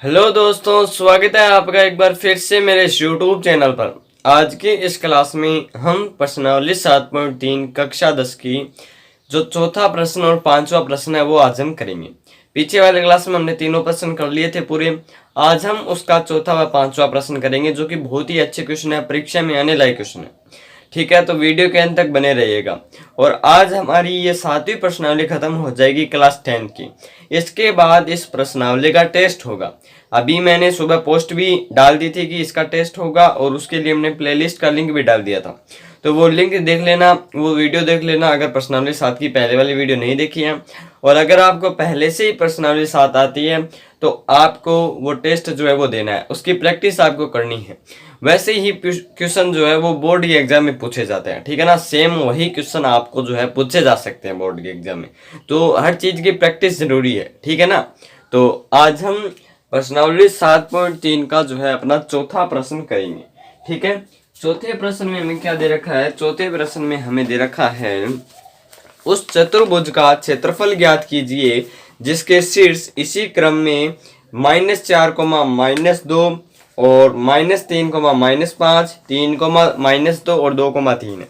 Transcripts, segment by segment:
Hello दोस्तों, स्वागत है आपका एक बार फिर से मेरे इस YouTube चैनल पर। आज की इस क्लास में हम प्रश्नावली 7.3 कक्षा 10 की जो चौथा प्रश्न और पांचवा प्रश्न है वो आज हम करेंगे। पीछे वाले क्लास में हमने तीनों प्रश्न कर लिए थे पूरे। आज हम उसका चौथा व पांचवा प्रश्न करेंगे जो कि बहुत ही अच्छे क्वेश्चन है, परीक्षा में आने लायक क्वेश्चन है। ठीक है, तो वीडियो के अंत तक बने रहिएगा। और आज हमारी ये 7वीं प्रश्नावली खत्म हो जाएगी क्लास 10 की। इसके बाद इस प्रश्नावली का टेस्ट होगा। अभी मैंने सुबह पोस्ट भी डाल दी थी कि इसका टेस्ट होगा और उसके लिए हमने प्लेलिस्ट का लिंक भी डाल दिया था, तो वो लिंक देख लेना, वो वीडियो देख लेना अगर प्रश्नावली 7 की पहले वाली वीडियो नहीं देखी है। और अगर आपको पहले से ही प्रश्नावली 7 आती है तो आपको वो टेस्ट जो है वो देना है, उसकी प्रैक्टिस आपको करनी है। वैसे ही क्वेश्चन जो है वो बोर्ड के एग्जाम में पूछे जाते हैं, ठीक है ना। सेम वही क्वेश्चन आपको जो है पूछे जा सकते हैं बोर्ड के एग्जाम में, तो हर चीज की प्रैक्टिस जरूरी है, ठीक है ना। तो आज हम प्रश्नावली 7.3 का जो है अपना चौथा प्रश्न करेंगे, ठीक है। चौथे प्रश्न में हमें क्या दे रखा है? चौथे प्रश्न में हमें दे रखा है उस चतुर्भुज का क्षेत्रफल ज्ञात कीजिए जिसके शीर्ष इसी क्रम में -4, -2 और -3, -5, 3, -2 और 2,3 है।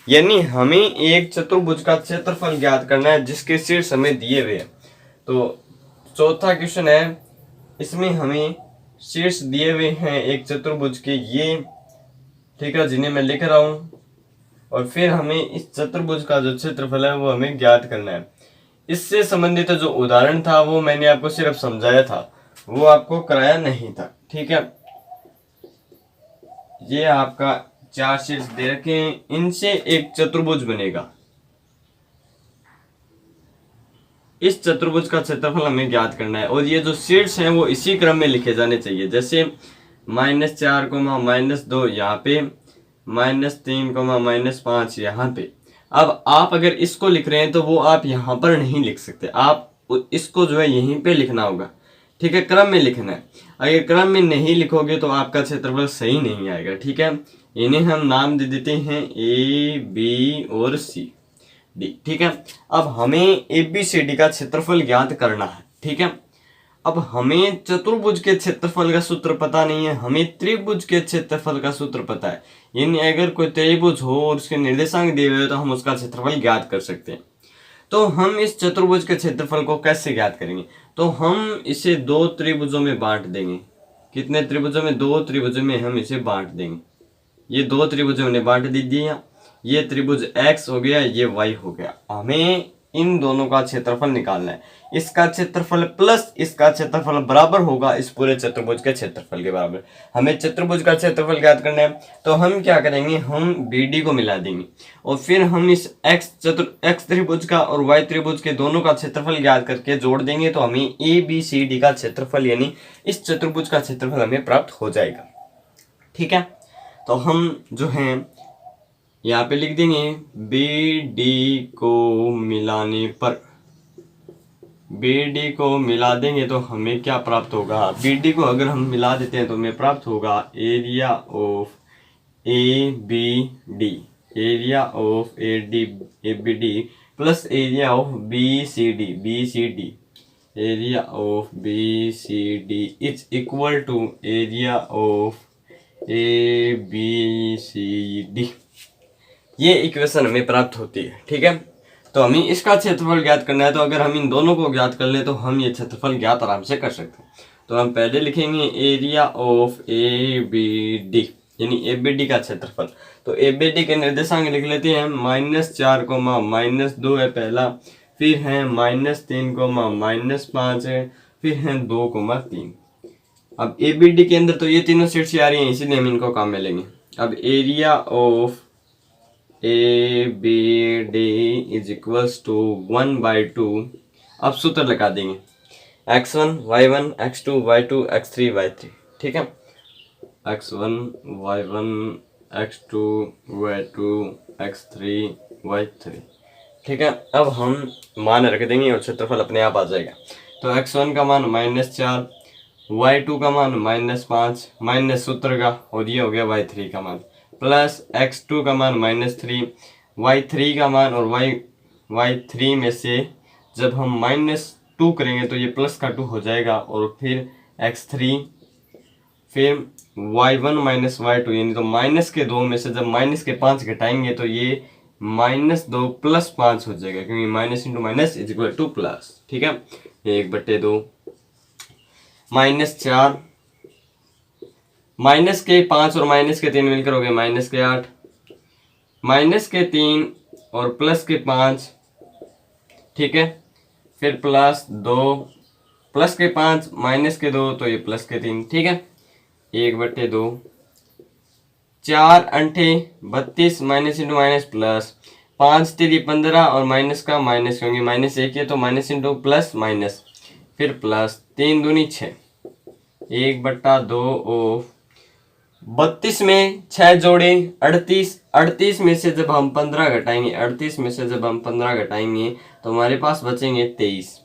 यानी हमें एक चतुर्भुज का क्षेत्रफल ज्ञात करना है जिसके शीर्ष हमें दिए हुए हैं। तो चौथा क्वेश्चन है, इसमें हमें शीर्ष दिए हुए हैं एक चतुर्भुज के, ये ठीक है, जिन्हें मैं लिख रहा हूं। और फिर हमें इस चतुर्भुज का जो क्षेत्रफल है वो हमें ज्ञात करना है। इससे संबंधित जो उदाहरण था वो मैंने आपको सिर्फ समझाया था, वो आपको कराया नहीं था, ठीक है। ये आपका 4 शीर्ष दे रखे हैं, इनसे एक चतुर्भुज बनेगा। इस चतुर्भुज का क्षेत्रफल हमें ज्ञात करना है और ये जो शीर्ष हैं वो इसी क्रम में लिखे जाने चाहिए, जैसे -4, -2 यहाँ पे, -3, -5 यहाँ पे। अब आप अगर इसको लिख रहे हैं तो वो आप यहाँ पर नहीं लिख सकते, आप इसको जो है यहीं पे लिखना होगा, ठीक है। क्रम में लिखना है, अगर क्रम में नहीं लिखोगे तो आपका क्षेत्रफल सही नहीं आएगा, ठीक है। इन्हें हम नाम दे देते हैं A, B और C, D, ठीक है। अब हमें ABCD का क्षेत्रफल ज्ञात करना है, ठीक है। अब हमें चतुर्भुज के क्षेत्रफल का सूत्र पता नहीं है, हमें त्रिभुज के क्षेत्रफल का सूत्र पता है। यानी अगर कोई त्रिभुज हो और उसके निर्देशांक दिए हुए तो हम उसका क्षेत्रफल ज्ञात कर सकते हैं। तो हम इस चतुर्भुज के क्षेत्रफल को कैसे ज्ञात करेंगे? तो हम इसे 2 त्रिभुजों में बांट देंगे। कितने त्रिभुजों में? 2 त्रिभुजों में हम इसे बांट देंगे। ये 2 त्रिभुजों में बांट दीजिए, ये त्रिभुज x हो गया, ये y हो गया। हमें इन दोनों का क्षेत्रफल निकालना है। इसका क्षेत्रफल प्लस इसका क्षेत्रफल बराबर होगा इस पूरे चतुर्भुज के क्षेत्रफल के बराबर। हमें चतुर्भुज का क्षेत्रफल ज्ञात करना है, तो हम क्या करेंगे, हम BD को मिला देंगे और फिर हम इस x त्रिभुज का और y त्रिभुज के दोनों का क्षेत्रफल ज्ञात करके जोड़ देंगे, तो हमें ABCD का क्षेत्रफल यानी इस चतुर्भुज का क्षेत्रफल हमें प्राप्त हो जाएगा, ठीक है। तो हम जो है यहाँ पे लिख देंगे BD को मिलाने पर, BD को मिला देंगे तो हमें क्या प्राप्त होगा? BD को अगर हम मिला देते हैं तो हमें प्राप्त होगा area of ABD, area of ABD plus area of BCD, area of BCD is equal to area of ABCD। ये इक्वेशन हमें प्राप्त होती है, ठीक है। तो हमें इसका क्षेत्रफल ज्ञात करना है, तो अगर हम इन दोनों को ज्ञात कर ले तो हम ये क्षेत्रफल ज्ञात आराम से कर सकते हैं। तो हम पहले लिखेंगे एरिया ऑफ ABD यानी ABD का क्षेत्रफल। तो ABD के निर्देशांक लिख लेते हैं, -4, -2 है पहला, फिर है -3, -5 है, फिर है 2, 3। अब ABD के अंदर तो ये तीनों शीर्ष आ रही हैं, इसीलिए हम इनको काम में लेंगे। अब area of ABD is equals to 1/2। अब सूत्र लगा देंगे, x1 y1 x2 y2 x3 y3, ठीक है। x1 y1 x2 y2 x3 y3, ठीक है। अब हम मान रख देंगे और क्षेत्रफल अपने आप आ जाएगा। तो x1 का मान -4, y2 का मान -5 माइनस सूत्र का, और ये हो गया y3 का मान, प्लस x2 का मान -3, y3 का मान, और y3 में से जब हम -2 करेंगे तो ये प्लस का 2 हो जाएगा, और फिर x3, फिर y1 माइनस y2, यानी तो माइनस के 2 में से जब माइनस के 5 घटाएंगे तो ये -2 + 5 हो जाएगा, क्योंकि minus into minus is equal two plus. ठीक है, 1/2 -4, माइनस के 5 और माइनस के 3 मिलकर हो गए -8, माइनस के 3 और प्लस के 5, ठीक है, फिर +2, प्लस के 5 माइनस के 2 तो ये प्लस के 3, ठीक है, 1/2, 4 अंठे 32, माइनस इंटू माइनस प्लस, 5 3 15 और माइनस का माइनस, क्योंकि माइनस एक है तो माइनस इंटू प्लस माइनस, फिर प्लस 3 दूनी 6, 1/2 ऑफ 32 में 6 जोड़े 38, 38 में से जब हम 15 घटाएंगे, 38 में से जब हम 15 घटाएंगे तो हमारे पास बचेंगे 23,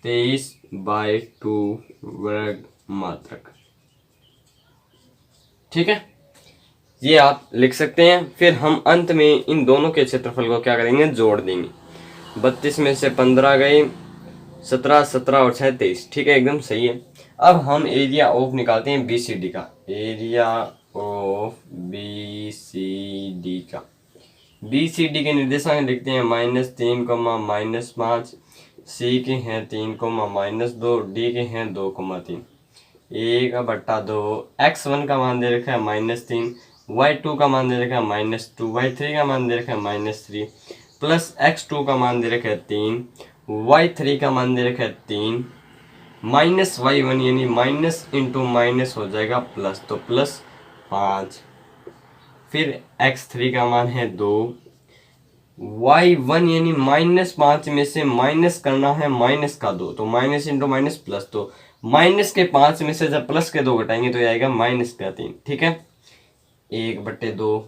23/2 वर्ग मात्रक। ठीक है, ये आप लिख सकते हैं। फिर हम अंत में इन दोनों के क्षेत्रफल को क्या करेंगे, जोड़ देंगे। 32 में से 15 गए, 17, 17 और 6 23, ठीक है, एकदम सही है। अब हम एरिया ऑफ निकालते हैं BCD का, एरिया ऑफ BCD का। BCD के निर्देशांक लिखते हैं -3, -5, C के हैं 3, -2, D के हैं 2, 3, 1/2, x1 का मान दे रखा है -3, y2 का मान दे रखा है -2, y3 का मान दे रखा है -3, प्लस x2 का मान दे रखा है 3, y3 का मान दे रखा है 3, माइनस y1 यानी माइनस इंटू माइनस हो जाएगा प्लस, तो +5, फिर x3 का मान है 2, y1 यानी -5 में से माइनस करना है माइनस का 2, तो माइनस इंटू माइनस प्लस, तो माइनस के 5 में से जब प्लस के 2 घटाएंगे तो ये आएगा -3, ठीक है, 1/2,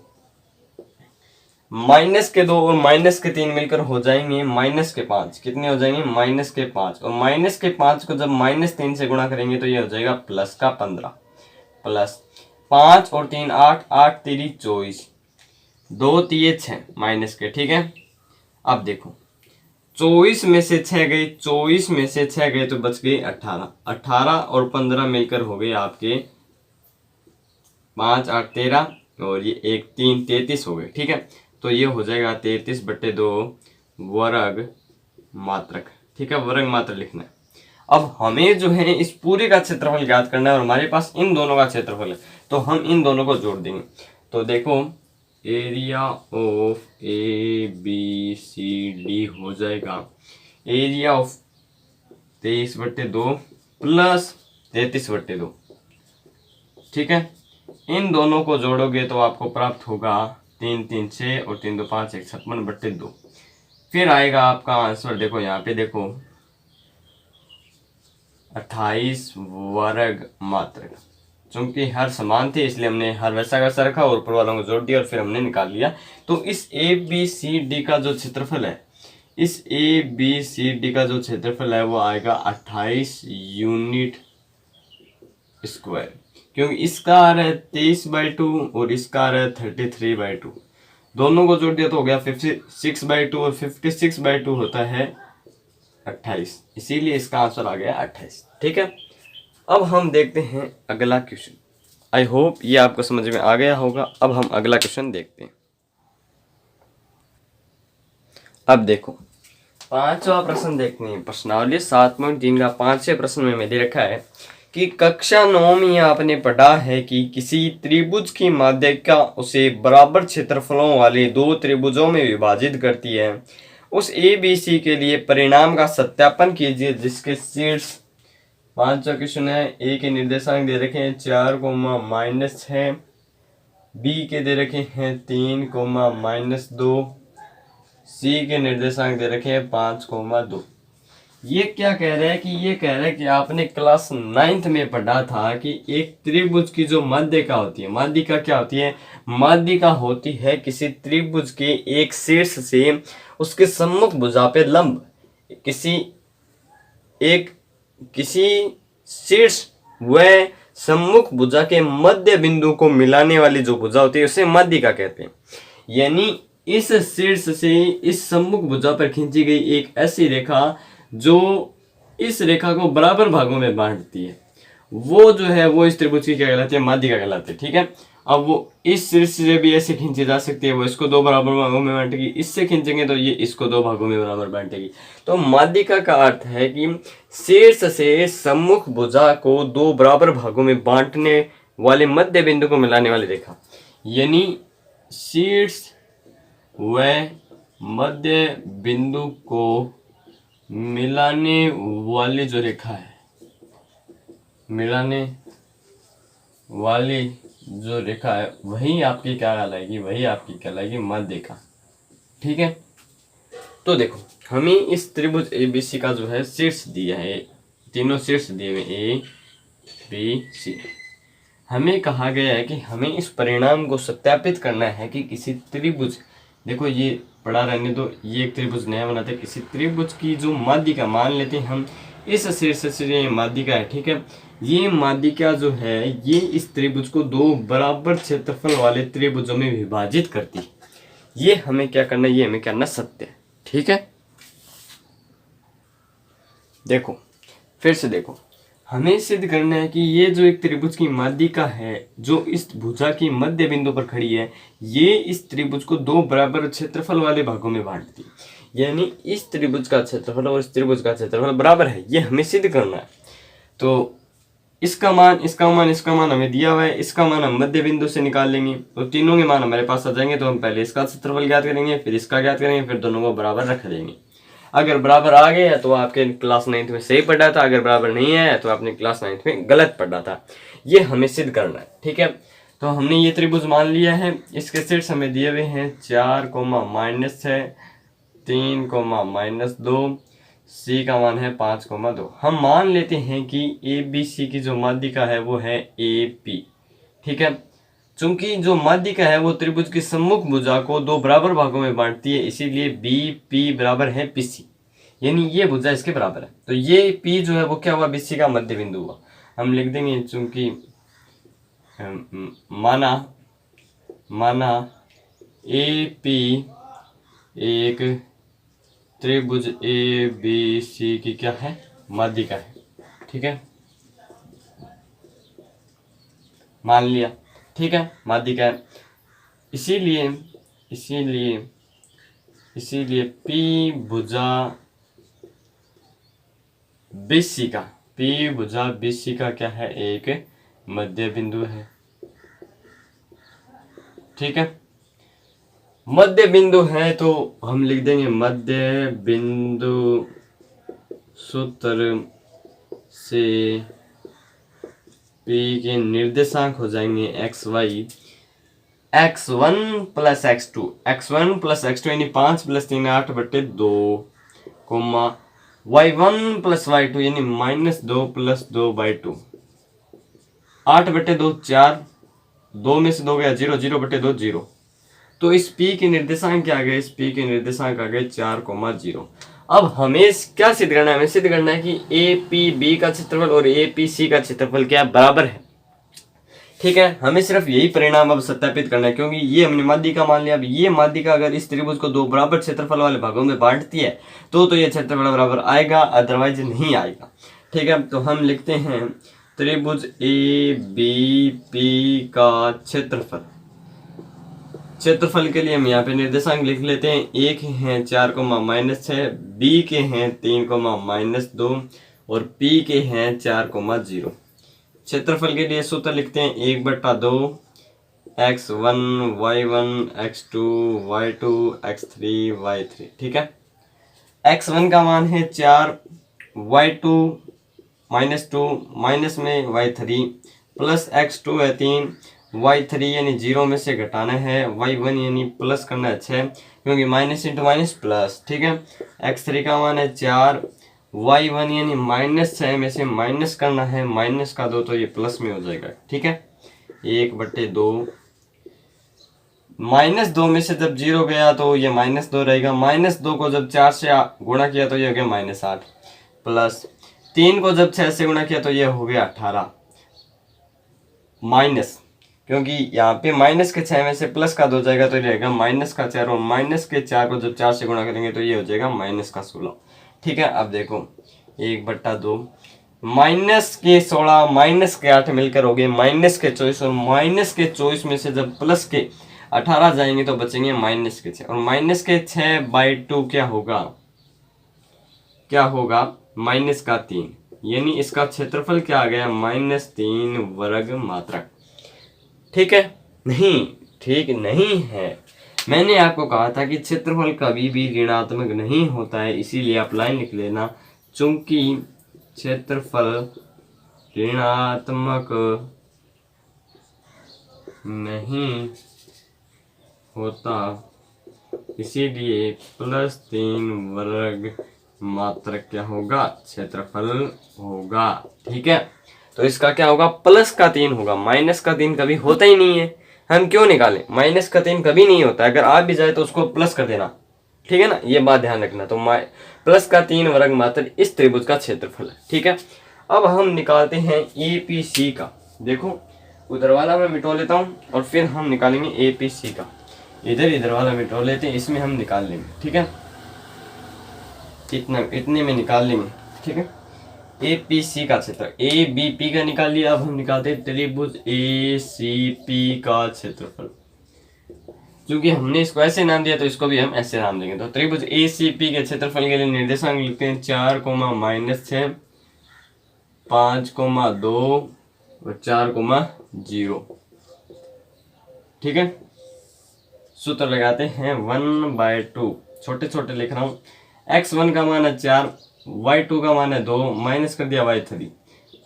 माइनस के 2 और माइनस के 3 मिलकर हो जाएंगे -5, कितने हो जाएंगे -5, और -5 को जब -3 से गुणा करेंगे तो ये हो जाएगा +15, प्लस 5 और 3 8, 8 3 24, 2 3 6 माइनस के, ठीक है। अब देखो 24 में से 6 गए, 24 में से 6 गए तो बच गए 18, 18 और 15 मिलकर हो गए आपके 5 8 13 और ये 1 3 33 हो गए, ठीक है। तो ये हो जाएगा 33/2 वर्ग मात्रक, ठीक है, वर्ग मात्रक लिखना है। अब हमें जो है इस पूरे का क्षेत्रफल ज्ञात करना है और हमारे पास इन दोनों का क्षेत्रफल है, तो हम इन दोनों को जोड़ देंगे। तो देखो एरिया ऑफ ABCD हो जाएगा एरिया ऑफ 23/2 प्लस 33/2, ठीक है। इन दोनों को जोड़ोगे तो आपको प्राप्त होगा 3 3 6 और 3 2 5 1 56/2। फिर आएगा आपका आंसर, देखो यहाँ पे देखो 28 वर्ग मात्रक। चूंकि हर समान थे इसलिए हमने हर वैसा वैसा रखा और ऊपर वालों को जोड़ दिया और फिर हमने निकाल लिया। तो इस ABCD का जो क्षेत्रफल है, इस ABCD का जो क्षेत्रफल है वो आएगा 28 यूनिट स्क्वायर, क्योंकि इसका आ रहा है 23/2 और इसका आ रहा है 33/2। दोनों को जोड़ दिया तो हो गया 56/2 और 56/2 होता है 28, इसीलिए इसका आंसर आ गया 28, ठीक है। अब हम देखते हैं अगला क्वेश्चन। आई होप ये आपको समझ में आ गया होगा। अब हम अगला क्वेश्चन देखते हैं। अब देखो पांचवा प्रश्न देखते हैं। प्रश्नावली 7.3 का 5वें प्रश्न में दे रखा है कि कक्षा 9 में आपने पढ़ा है कि किसी त्रिभुज की माध्यिका उसे बराबर क्षेत्रफलों वाले दो त्रिभुजों में विभाजित करती है। उस ABC के लिए परिणाम का सत्यापन कीजिए जिसके शीर्ष। पांचवा क्वेश्चन है। ए के निर्देशांक दे रखे हैं 4, -6, बी के दे रखे हैं 3, -2, सी के निर्देशांक दे रखे हैं 5, 2। ये क्या कह रहा है कि ये कह रहा है कि आपने क्लास 9th में पढ़ा था कि एक त्रिभुज की जो माध्यिका होती है, माध्यिका क्या होती है? माध्यिका होती है किसी त्रिभुज के एक शीर्ष से उसके सम्मुख भुजा पे लंब किसी शीर्ष व सम्मुख भुजा के मध्य बिंदु को मिलाने वाली जो भुजा होती है उसे माध्यिका कहते हैं। यानी इस शीर्ष से इस सम्मुख भुजा पर खींची गई एक ऐसी रेखा जो इस रेखा को बराबर भागों में बांटती है, वो जो है वो इस त्रिभुज की क्या कहलाती है, माध्यिका कहलाती है। ठीक है, अब वो इस शीर्ष से भी ऐसे खींची जा सकती है, वो इसको दो बराबर भागों में बांटेगी, इससे खींचेंगे तो ये इसको दो भागों में बराबर बांटेगी। तो माध्यिका का अर्थ है कि शीर्ष से सम्मुख भुजा को दो बराबर भागों में बांटने वाले मध्य बिंदु को मिलाने वाली रेखा, यानी शीर्ष व मध्य बिंदु को मिलाने वाली जो रेखा है, मिलाने वाली जो रेखा है वही आपकी क्या कहलाएगी, वही आपकी कहलाएगी माध्यिका। ठीक है, तो देखो हमें इस त्रिभुज ABC का जो है शीर्ष दिया है, तीनों शीर्ष दिए हुए ABC। हमें कहा गया है कि हमें इस परिणाम को सत्यापित करना है कि किसी त्रिभुज, देखो ये पढ़ा रहने दो, ये एक त्रिभुज नया बनाते हैं, किसी त्रिभुज की जो माध्यिका मान लेते हैं हम इस शीर्ष से ये माध्यिका है। ठीक है, ये माध्यिका जो है ये इस त्रिभुज को दो बराबर क्षेत्रफल वाले त्रिभुजों में विभाजित करती है। ये हमें क्या करना है, ये हमें करना सत्य है। ठीक है, देखो फिर से देखो, हमें सिद्ध करना है कि ये जो एक त्रिभुज की माध्यिका है जो इस भुजा की मध्य बिंदु पर खड़ी है, ये इस त्रिभुज को दो बराबर क्षेत्रफल वाले भागों में बांटती है, यानी इस त्रिभुज का क्षेत्रफल और इस त्रिभुज का क्षेत्रफल बराबर है, ये हमें सिद्ध करना है। तो इसका मान हमें दिया हुआ है, इसका मान हम मध्य बिंदु से निकाल लेंगे, तो तीनों के मान हमारे पास आ जाएंगे। तो हम पहले इसका क्षेत्रफल ज्ञात करेंगे, फिर इसका ज्ञात करेंगे, फिर दोनों को बराबर रख देंगे। अगर बराबर आ गए तो आपके क्लास 9th में सही पढ़ा था, अगर बराबर नहीं है तो आपने क्लास 9th में गलत पढ़ा था। ये हमें सिद्ध करना है। ठीक है, तो हमने ये त्रिभुज मान लिया है, इसके शीर्ष हमें दिए हुए हैं 4, -6, 3, -2, C का मान है 5, 2। हम मान लेते हैं कि ABC की जो माध्यिका है वो है AP। ठीक है, चूंकि जो माध्यिका है वो त्रिभुज की सम्मुख भुजा को दो बराबर भागों में बांटती है, इसीलिए BP बराबर है PC, यानी ये भुजा इसके बराबर है। तो ये P जो है वो क्या हुआ, BC का मध्य बिंदु हुआ। हम लिख देंगे, चूंकि माना AP एक त्रिभुज ABC की क्या है, माध्यिका है। ठीक है, मान लिया। ठीक है, माध्यिका है, इसीलिए P भुजा BC का क्या है, एक मध्य बिंदु है। ठीक है, मध्य बिंदु है तो हम लिख देंगे मध्य बिंदु सूत्र से P के निर्देशांक हो जाएंगे XY, x1 + x2, यानी 5 + 3 8/2, y1 + y2 यानी -2 + 2/2, 8/2 4, 2 में से 2 गया 0, 0/2 0। तो इस P के निर्देशांक क्या आ गए, इस P के निर्देशांक आ गए 4, 0। अब हमें क्या सिद्ध करना है, हमें सिद्ध करना है कि APB का क्षेत्रफल और APC का क्षेत्रफल क्या बराबर है। ठीक है, हमें सिर्फ यही परिणाम अब सत्यापित करना है, क्योंकि ये हमने माध्यिका मान लिया। अब ये माध्यिका अगर इस त्रिभुज को दो बराबर क्षेत्रफल वाले भागों में बांटती है तो ये क्षेत्रफल बराबर आएगा, अदरवाइज नहीं आएगा। ठीक है, तो हम लिखते हैं त्रिभुज ABP का क्षेत्रफल के लिए हम यहाँ पे निर्देशांक लिख लेते हैं। A के हैं 4, -6, B के हैं 3, -2 और P के हैं 4, 0। क्षेत्रफल के लिए सूत्र लिखते हैं 1/2 x1 y1 x2 y2 x3 y3। ठीक है, x1 का मान है 4, y2 -2 माइनस में y3 प्लस x2 है 3, y3 यानी 0 में से घटाना है, y1 यानी प्लस करना है 6, क्योंकि माइनस इंटू माइनस प्लस। ठीक है, x3 का मान है 4, y1 यानी -6 में से माइनस करना है, माइनस का 2 तो ये प्लस में हो जाएगा। ठीक है, 1/2, -2 में से जब 0 गया तो ये -2 रहेगा, -2 को जब 4 से गुणा किया तो ये हो गया -8, प्लस 3 को जब 6 से गुणा किया तो ये हो गया 18, माइनस, क्योंकि यहाँ पे माइनस के 6 में से प्लस का 2 जाएगा तो ये रहेगा -4, और माइनस के 4 को जब 4 से गुणा करेंगे तो ये हो जाएगा -16। ठीक है, अब देखो 1/2, माइनस के 16 माइनस के 8 मिलकर हो गए माइनस के 24, और माइनस के 24 में से जब प्लस के 18 जाएंगे तो बचेंगे माइनस के 6, और माइनस के 6/2 क्या होगा, माइनस का 3, यानी इसका क्षेत्रफल क्या आ गया, -3 वर्ग मात्रक। ठीक है, नहीं ठीक नहीं है, मैंने आपको कहा था कि क्षेत्रफल कभी भी ऋणात्मक नहीं होता है, इसीलिए आप लाइन लिख लेना, चूंकि क्षेत्रफल ऋणात्मक नहीं होता इसीलिए +3 वर्ग मात्रक क्या होगा, क्षेत्रफल होगा। ठीक है, तो इसका क्या होगा, प्लस का 3 होगा, माइनस का 3 कभी होता ही नहीं है, हम क्यों निकालें, माइनस का 3 कभी नहीं होता, अगर आप भी जाए तो उसको प्लस कर देना। ठीक है ना, ये बात ध्यान रखना। तो प्लस का 3 वर्ग मात्रक इस त्रिभुज का क्षेत्रफल है। ठीक है, अब हम निकालते हैं APC का। देखो उधर वाला मैं मिटो लेता हूँ और फिर हम निकालेंगे APC का, इधर वाला मिटो लेते हैं, इसमें हम निकाल लेंगे। ठीक है, इतने में निकाल लेंगे। ठीक है, APC का क्षेत्र, ABP का निकाल लिया, अब हम निकालते हैं त्रिभुज ACP का क्षेत्रफल। क्योंकि हमने इसको ऐसे नाम दिया तो इसको भी हम ऐसे नाम देंगे। तो त्रिभुज ACP के क्षेत्रफल के लिए निर्देशांक लिखते हैं 4, -6, 5, 2 और 4, 0। ठीक है, सूत्र लगाते हैं 1/2, छोटे छोटे लिख रहा हूँ। x1 का मान है 4, y2 का मान है 2, माइनस कर दिया y3,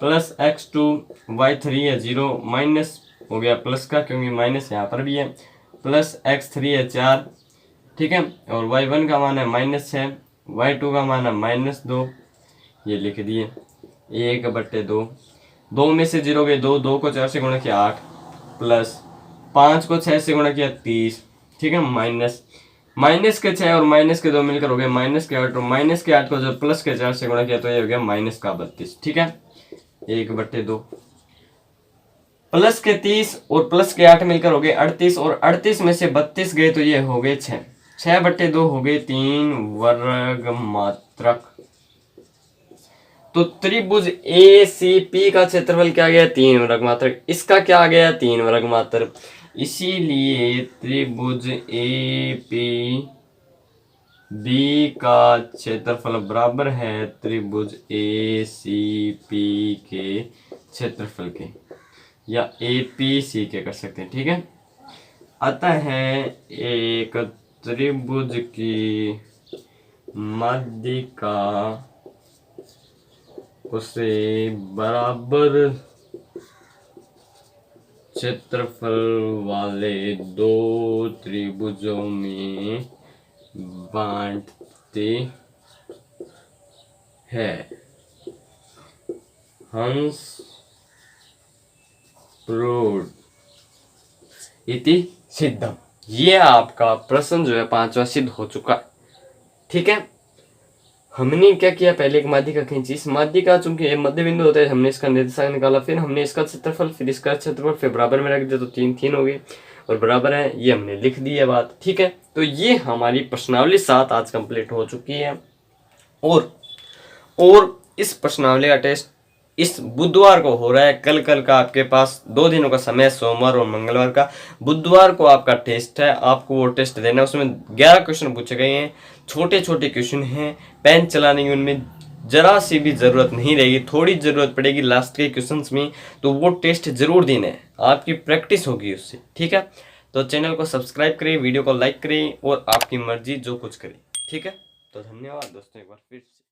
प्लस x2, y3 है 0, माइनस हो गया प्लस का क्योंकि माइनस यहाँ पर भी है, प्लस x3 है 4। ठीक है, और y1 का मान है -6, y2 का मान है -2, ये लिख दिए 1/2। 2 में से 0 गए 2, 2 को 4 से गुणा किया 8, प्लस 5 को 6 से गुणा किया 30। ठीक है, माइनस के 6 और माइनस के 2 मिलकर हो गए -8, और माइनस के 8 को जब प्लस के 4 से गुणा किया तो ये हो गया -32। ठीक है, 1/2, प्लस के 30 और प्लस के 8 मिलकर हो गए 38, और 38 में से 32 गए तो ये हो गए 6, 6/2 हो गए 3 वर्ग मात्रक। तो त्रिभुज ACP का क्षेत्रफल क्या गया, 3 वर्ग मात्रक, इसका क्या आ गया, 3 वर्ग मात्रक, इसीलिए त्रिभुज APB का क्षेत्रफल बराबर है त्रिभुज ACP के क्षेत्रफल के, या APC के कर सकते हैं। ठीक है, अतः एक त्रिभुज की माध्यिका उसे बराबर क्षेत्रफल वाले 2 त्रिभुजों में बांटते हैं। हंस प्रूव्ड इति सिद्धम। ये आपका प्रश्न जो है 5वां सिद्ध हो चुका है। ठीक है, हमने क्या किया, पहले एक माध्यिका खींची, इस माध्यिका चूंकि मध्य बिंदु होता है, हमने इसका निर्देशांक निकाला, फिर हमने इसका क्षेत्रफल, फिर इसका क्षेत्रफल, फिर बराबर में रख दिया तो 3 हो गई, और बराबर है, ये हमने लिख दी है बात। ठीक है, तो ये हमारी प्रश्नावली 7 आज कंप्लीट हो चुकी है, और इस प्रश्नावली का टेस्ट इस बुधवार को हो रहा है। कल का आपके पास 2 दिनों का समय, सोमवार और मंगलवार का। बुधवार को आपका टेस्ट है, आपको वो टेस्ट देना है। उसमें 11 क्वेश्चन पूछे गए हैं, छोटे छोटे क्वेश्चन हैं, पेन चलाने की उनमें जरा सी भी जरूरत नहीं रहेगी, थोड़ी जरूरत पड़ेगी लास्ट के क्वेश्चंस में, तो वो टेस्ट जरूर देना है, आपकी प्रैक्टिस होगी उससे। ठीक है, तो चैनल को सब्सक्राइब करें, वीडियो को लाइक करें, और आपकी मर्जी जो कुछ करें। ठीक है, तो धन्यवाद दोस्तों, एक बार फिर से।